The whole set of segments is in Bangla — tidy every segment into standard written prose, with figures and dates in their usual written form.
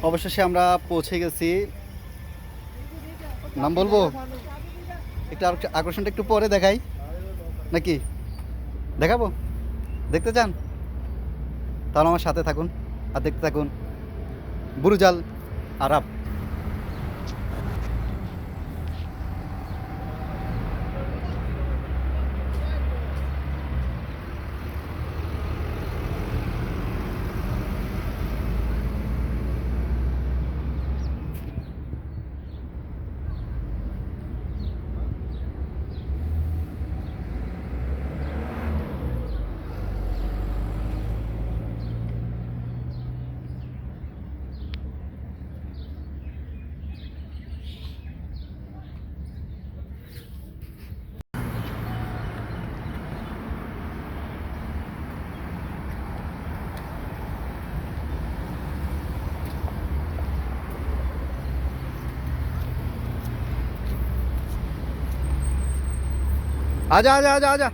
অবশেষে আমরা পৌঁছে গেছি। নাম বলবো? একটু আকর্ষণটা একটু পরে দেখাই নাকি? দেখাবো? দেখতে চান? তাহলে আমার সাথে থাকুন আর দেখতে থাকুন বুরুজ আল আরাব। आजा आजा आजा आजा।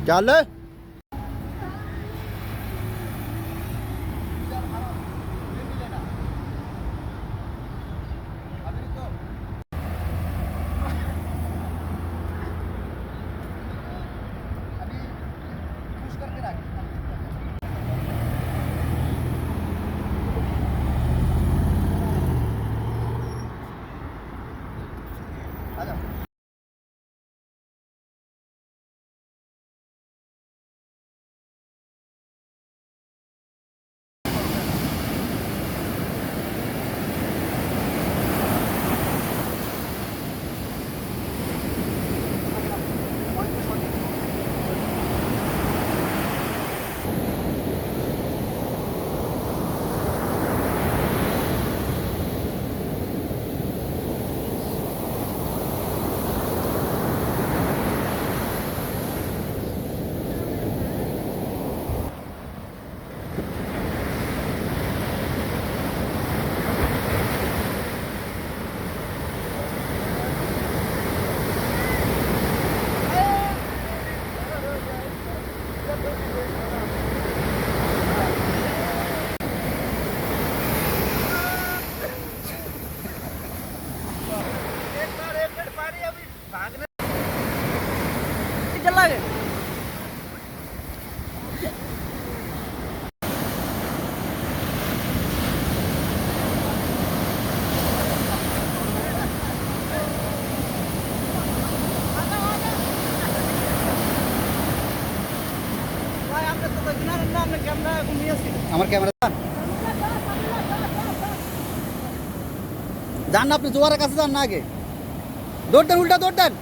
चल আমার ক্যামেরা যান না, আপনি জোয়ারের কাছে যান না, আগে দৌড় দেন, উল্টা দৌড় দেন।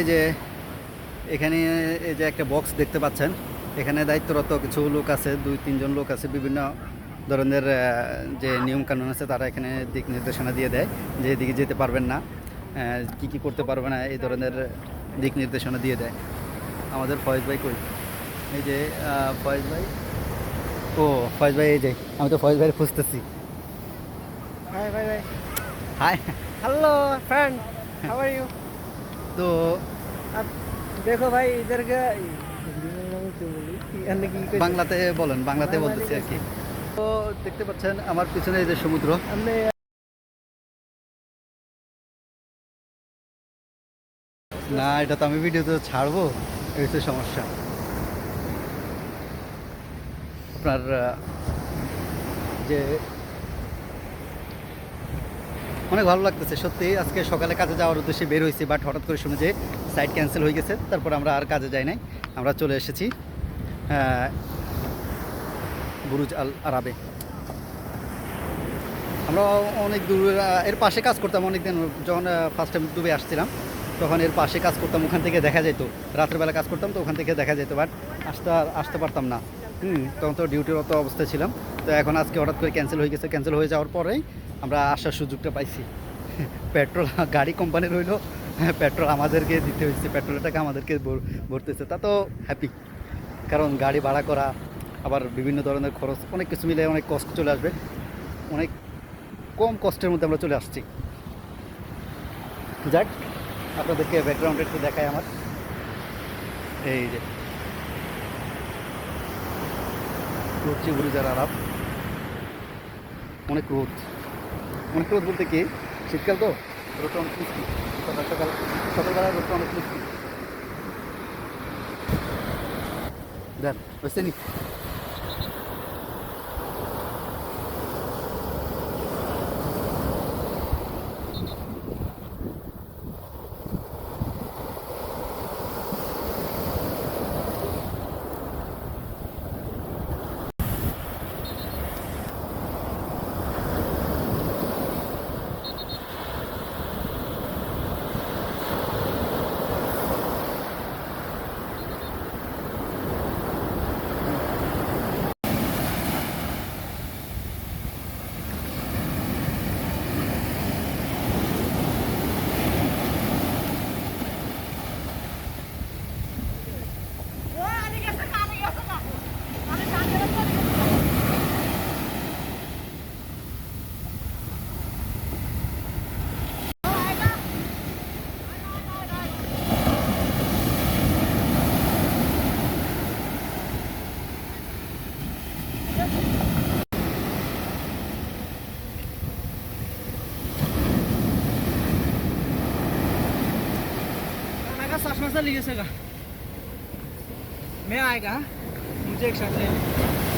এই যে এখানে এই যে একটা বক্স দেখতে পাচ্ছেন, এখানে দায়িত্বরত কিছু লোক আছে, 2-3 জন লোক আছে, বিভিন্ন ধরনের যে নিয়ম কানুন আছে তারা এখানে দিক নির্দেশনা দিয়ে দেয় যে এদিকে যেতে পারবেন না, কি কি করতে পারবে না, এই ধরনের দিক নির্দেশনা দিয়ে দেয়। আমাদের ফয়েজ ভাই কই? এই যে ফয়েজ ভাই, ও ফয়েজ ভাই, এই যে আমি তো ফয়েজ ভাই খুঁজতেছি। हाय भाई भाई hi. Hello friend how are you তো अब देखो भाई इधर का বাংলাতে বলেন, বাংলাতে বলতেছি আর কি। তো দেখতে পাচ্ছেন আমার পিছনে এই যে সমুদ্র। हमने না, এটা তো আমি ভিডিওতে ছাড়বো, এই হচ্ছে সমস্যা। আপনার যে অনেক ভালো লাগতেছে সত্যি। আজকে সকালে কাজে যাওয়ার উদ্দেশ্যে বের হয়েছি, বাট হঠাৎ করে শুনে যে সাইট ক্যান্সেল হয়ে গেছে, তারপর আমরা আর কাজে যাই নাই, আমরা চলে এসেছি বুরুজ আল আরাবে। আমরা অনেক দূর এর পাশে কাজ করতাম অনেক দিন, যখন ফার্স্ট টাইম দুবাই আসছিলাম তখন এর পাশে কাজ করতাম, ওখান থেকে দেখা যেত, রাতের বেলা কাজ করতাম তো ওখান থেকে দেখা যেত, বাট আসতে পারতাম না। তখন তো ডিউটিরত অবস্থায় ছিলাম। তো এখন আজকে হঠাৎ করে ক্যান্সেল হয়ে গেছে, ক্যান্সেল হয়ে যাওয়ার পরেই আমরা আসার সুযোগটা পাইছি। পেট্রোল গাড়ি কোম্পানির হইলো, পেট্রোল আমাদেরকে দিতে হয়েছে, পেট্রোলের টাকা আমাদেরকে ভরতেছে, তা তো হ্যাপি। কারণ গাড়ি ভাড়া করা, আবার বিভিন্ন ধরনের খরচ, অনেক কিছু মিলে অনেক কষ্ট চলে আসবে, অনেক কম কষ্টের মধ্যে আমরা চলে আসছি। যাক, আপনাদেরকে ব্যাকগ্রাউন্ডে একটু দেখাই আমার। এই যে লচ্ছি বুড়িজার আলাপ, অনেক রোদ, অনেক রোদ বলতে কি শীতকাল তো, রোদটা অনেক মিষ্টি, সকালবেলা রোদটা অনেক মিষ্টি। দেখ বুঝতে নি खाना का चश्मा से लीजिएगा, मैं आएगा, मुझे एक साथ ले